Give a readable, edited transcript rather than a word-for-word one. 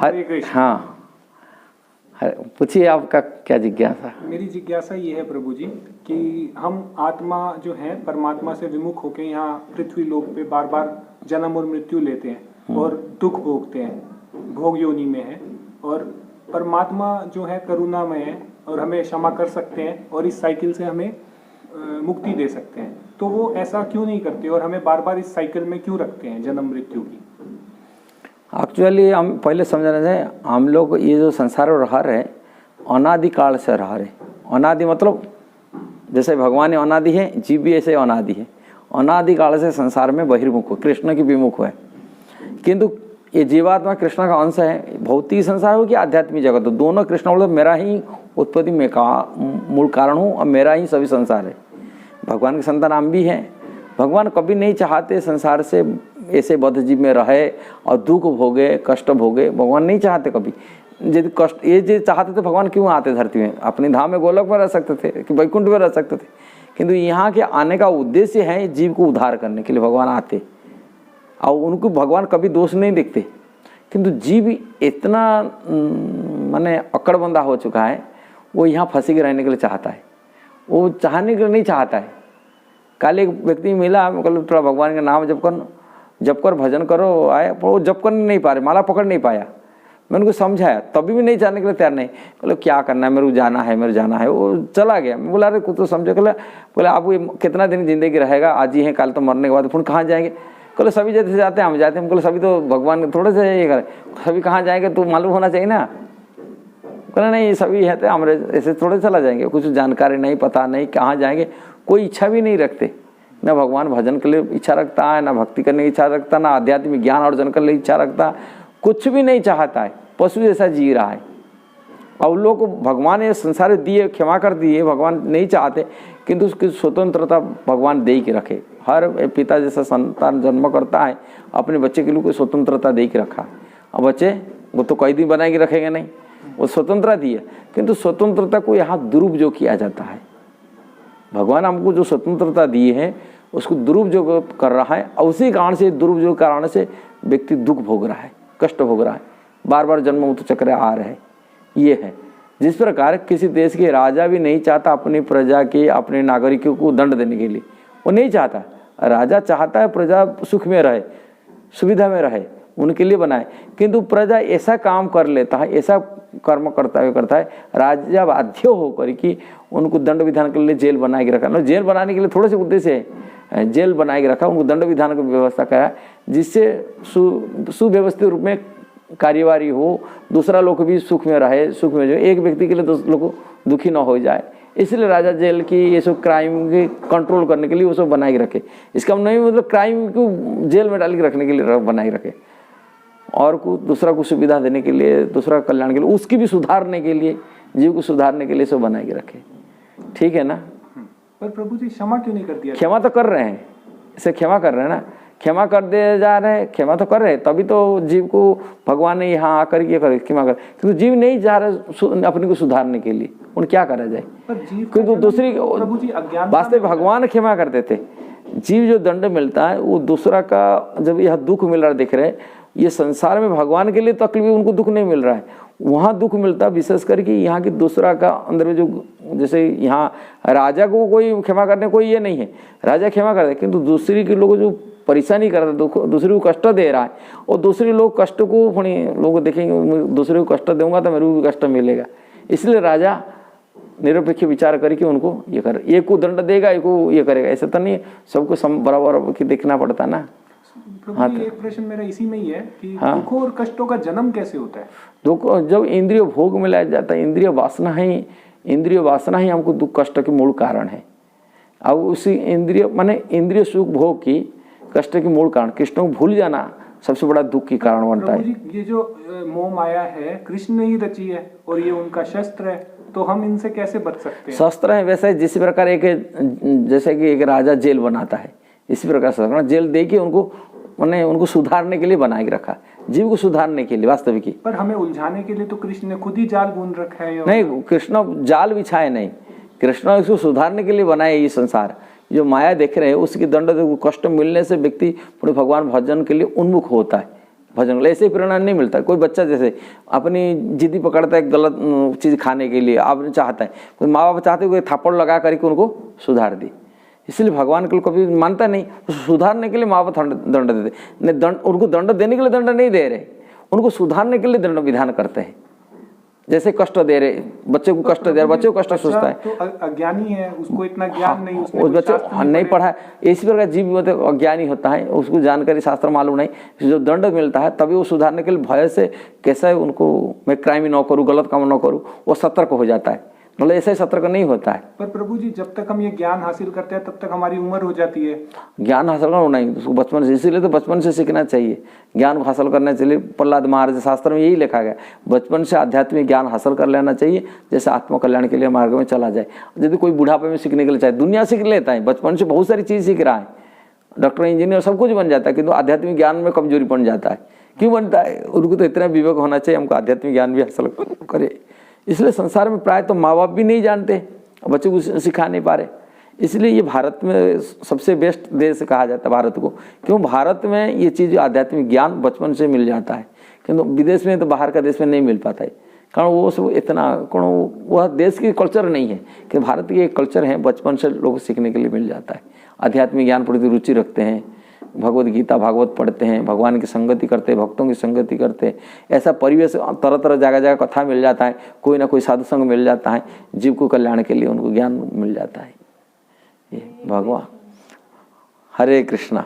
हरे कृष्ण। हाँ, पूछिए आपका क्या जिज्ञासा। मेरी जिज्ञासा ये है प्रभु जी कि हम आत्मा जो है परमात्मा से विमुख होकर यहाँ पृथ्वी लोक पे बार बार जन्म और मृत्यु लेते हैं और दुख भोगते हैं, भोग योनि में है, और परमात्मा जो है करुणामय है और हमें क्षमा कर सकते हैं और इस साइकिल से हमें मुक्ति दे सकते हैं, तो वो ऐसा क्यों नहीं करते और हमें बार बार इस साइकिल में क्यों रखते हैं जन्म मृत्यु की। एक्चुअली हम पहले समझना चाहिए, हम लोग ये जो संसार में रह रहे अनादि काल से रह रहे। अनादि मतलब जैसे भगवान अनादि है, जीव भी ऐसे अनादि है। अनादि काल से संसार में बहिर्मुख हो, कृष्ण की विमुख है। किंतु ये जीवात्मा कृष्ण का अंश है। भौतिक संसार हो कि आध्यात्मिक जगत हो, दोनों कृष्ण मतलब मेरा ही उत्पत्ति में का मूल कारण हूँ और मेरा ही सभी संसार है। भगवान के संतान हम भी हैं। भगवान कभी नहीं चाहते संसार से ऐसे बद्ध जीव में रहे और दुख भोगे, कष्ट भोगे। भगवान नहीं चाहते कभी। यदि कष्ट ये जो चाहते थे भगवान क्यों आते धरती में। अपने धाम में गोलोक में रह सकते थे कि वैकुंठ में रह सकते थे, किंतु यहाँ के आने का उद्देश्य है जीव को उद्धार करने के लिए भगवान आते। और उनको भगवान कभी दोष नहीं देखते। किंतु जीव इतना माने अकड़बंदा हो चुका है, वो यहाँ फंसी के रहने के लिए चाहता है। वो चाहने के लिए नहीं चाहता है। कल एक व्यक्ति मिला, मतलब थोड़ा भगवान का नाम जप कर भजन करो आए, पर वो जप कर नहीं पा रहे, माला पकड़ नहीं पाया। मैंने उनको समझाया, तभी भी नहीं जाने के लिए तैयार नहीं। बोले क्या करना है, मेरे को जाना है, मेरे जाना है। वो चला गया। मैं बोला अरे कुछ तो समझो। बोले आप कितना दिन जिंदगी रहेगा, आज ही है, कल तो मरने के बाद फिर कहाँ जाएंगे। बोले सभी जैसे जाते हैं हम जाते हैं। बोले सभी तो भगवान थोड़े से ये करें, सभी कहाँ जाएंगे तो मालूम होना चाहिए ना। बोले नहीं सभी है तो हमारे ऐसे थोड़े चला जाएंगे, कुछ जानकारी नहीं, पता नहीं कहाँ जाएंगे, कोई इच्छा भी नहीं रखते। ना भगवान भजन के लिए इच्छा रखता है, ना भक्ति करने की इच्छा रखता, ना आध्यात्मिक ज्ञान अर्जन करने की इच्छा रखता, कुछ भी नहीं चाहता है। पशु जैसा जी रहा है। और लोग को भगवान ये संसार दिए, क्षमा कर दिए, भगवान नहीं चाहते, किंतु उसकी स्वतंत्रता भगवान दे के रखे। हर पिता जैसा संतान जन्म करता है, अपने बच्चे के लिए कोई स्वतंत्रता दे के रखा। अब बच्चे वो तो कई दिन बना के रखेंगे नहीं, वो स्वतंत्रता दी है, किंतु स्वतंत्रता को यहाँ दुरुपयोग किया जाता है। भगवान हमको जो स्वतंत्रता दी है उसको दुरुपयोग कर रहा है, और उसी कारण से दुरुपयोग कारण से व्यक्ति दुख भोग रहा है, कष्ट भोग रहा है, बार बार जन्म मृत्यु चक्र आ रहे हैं। ये है जिस प्रकार किसी देश के राजा भी नहीं चाहता अपनी प्रजा के, अपने नागरिकों को दंड देने के लिए, वो नहीं चाहता। राजा चाहता है प्रजा सुख में रहे, सुविधा में रहे, उनके लिए बनाए। किंतु प्रजा ऐसा काम कर लेता है, ऐसा कर्म करता है, राजा बाध्य होकर कि उनको दंड विधान के लिए जेल बना के रखा। जेल बनाने के लिए थोड़े से उद्देश्य है, जेल बना के रखा, उनको दंड विधान की व्यवस्था करा, जिससे सुव्यवस्थित रूप में कार्यवाही हो, दूसरा लोग भी सुख में रहे, सुख में जो एक व्यक्ति के लिए दूसरे लोग दुखी न हो जाए। इसलिए राजा जेल की ये सब क्राइम के कंट्रोल करने के लिए वो सब बना के रखे। इसका नहीं मतलब क्राइम को जेल में डाल के रखने के लिए बना के रखे, और को दूसरा को सुविधा देने के लिए, दूसरा कल्याण के लिए, उसकी भी सुधारने के लिए, जीव को सुधारने के लिए सब बना के रखे। ठीक है ना। पर प्रभु जी क्षमा क्यों नहीं कर दिया। क्षमा तो कर रहे हैं, इसे क्षमा कर रहे हैं ना, क्षमा कर दे जा रहे हैं, क्षमा तो कर रहे हैं, तभी तो जीव को भगवान ने यहाँ आकर ये करे क्षमा कर। क्योंकि जीव नहीं जा रहे अपने को सुधारने के लिए, उन क्या करा जाए। क्योंकि दूसरी वास्तव भगवान क्षमा कर देते। जीव जो दंड मिलता है वो दूसरा का, जब यह दुख मिल रहा है देख रहे हैं, ये संसार में भगवान के लिए तकलीफ, उनको दुख नहीं मिल रहा है, वहाँ दुख मिलता है। विशेष करके यहाँ की दूसरा का अंदर में जो, जैसे यहाँ राजा को कोई क्षमा करने कोई ये नहीं है, राजा क्षमा कर दे, किंतु दूसरी के लोग जो परेशानी कर रहा है, दूसरे को कष्ट दे रहा है, और दूसरे लोग कष्ट को लोग देखेंगे, दूसरे को कष्ट दूंगा तो मेरे को भी कष्ट मिलेगा। इसलिए राजा निरपेक्ष विचार करके उनको ये कर, एक को दंड देगा, एक को ये करेगा, ऐसा तो नहीं, सबको बराबर की देखना पड़ता ना। हाँ, तो एक प्रश्न मेरा इसी में ही है कि दुखों और कष्टों का जन्म कैसे होता है। दुख जब इंद्रिय भोग में लाया जाता है, इंद्रिय वासना ही हमको दुख कष्ट के मूल कारण है। अब उसी इंद्रिय माने इंद्रिय सुख भोग की कष्ट के मूल कारण, कृष्ण को भूल जाना सबसे बड़ा दुख की कारण बनता है। ये जो मोह माया है कृष्ण ने ही रची है और ये उनका शस्त्र है, तो हम इनसे कैसे बच सकते हैं। शस्त्र है वैसे जिस प्रकार जैसे कि एक राजा जेल बनाता है, इसी प्रकार शस्त्र जेल दे के उनको सुधारने के लिए बना के रखा, जीव को सुधारने के लिए वास्तविक। पर हमें उलझाने के लिए तो कृष्ण ने खुद ही जाल बुन रखा है। नहीं, कृष्ण जाल बिछाए नहीं, कृष्ण इसको सुधारने के लिए बनाए। ये संसार जो माया देख रहे हैं उसकी दंड कष्ट मिलने से व्यक्ति पूरे भगवान भजन के लिए उन्मुख होता है, भजन के लिए। ऐसे ही प्रेरणा नहीं मिलता। कोई बच्चा जैसे अपनी जिद्दी पकड़ता है गलत चीज़ खाने के लिए, आप चाहता है, कोई माँ बाप चाहते कोई थप्पड़ लगा करके उनको सुधार दी। इसलिए भगवान को कभी मानता नहीं, सुधारने के लिए माँ बाप दंड देते नहीं, दंड उनको दंड देने के लिए दंड नहीं दे रहे, उनको सुधारने के लिए दंड विधान करते हैं। जैसे कष्ट दे रहे बच्चे को, कष्ट दे रहे बच्चे को, कष्ट सोचता है, तो अज्ञानी है, उसको इतना ज्ञान नहीं, उसने उस बच्चे शास्त्र नहीं पढ़ा है। इसी प्रकार जीव मतलब अज्ञानी होता है, उसको जानकारी शास्त्र मालूम नहीं, जो दंड मिलता है तभी वो सुधारने के लिए भय से कैसे उनको मैं क्राइम न करूँ, गलत काम न करूँ, वो सतर्क हो जाता है। मतलब ऐसे सतर्क नहीं होता है। पर प्रभु जी जब तक हम ये ज्ञान हासिल करते हैं तब तक हमारी उम्र हो जाती है। ज्ञान हासिल करना नहीं, उसको बचपन से, इसीलिए तो बचपन से सीखना चाहिए। ज्ञान को हासिल करने के लिए प्रहलाद महाराज शास्त्र में यही लिखा गया, बचपन से आध्यात्मिक ज्ञान हासिल कर लेना चाहिए, जैसे आत्मकल्याण के लिए मार्ग में चला जाए। यदि कोई बुढ़ापे में सीखने के लिए चाहे, दुनिया सीख लेता है, बचपन से बहुत सारी चीज़ सीख रहा है, डॉक्टर इंजीनियर सब कुछ बन जाता है, किंतु आध्यात्मिक ज्ञान में कमजोरी बन जाता है। क्यों बनता है? उनको तो इतना विवेक होना चाहिए, हमको आध्यात्मिक ज्ञान भी हासिल करे। इसलिए संसार में प्राय तो माँ बाप भी नहीं जानते, बच्चों को सिखा नहीं पा रहे। इसलिए ये भारत में सबसे बेस्ट देश कहा जाता है भारत को, क्यों? भारत में ये चीज़ आध्यात्मिक ज्ञान बचपन से मिल जाता है, किंतु विदेश में तो बाहर का देश में नहीं मिल पाता है, कारण वो सब इतना वह देश की कल्चर नहीं है। कि भारत की एक कल्चर है, बचपन से लोग सीखने के लिए मिल जाता है, आध्यात्मिक ज्ञान प्रति रुचि रखते हैं, भगवत गीता भागवत पढ़ते हैं, भगवान की संगति करते हैं, भक्तों की संगति करते हैं। ऐसा परिवेश तरह तरह जगह जगह कथा मिल जाता है, कोई ना कोई साधु संग मिल जाता है, जीव को कल्याण के लिए उनको ज्ञान मिल जाता है। ये भगवान। हरे कृष्णा।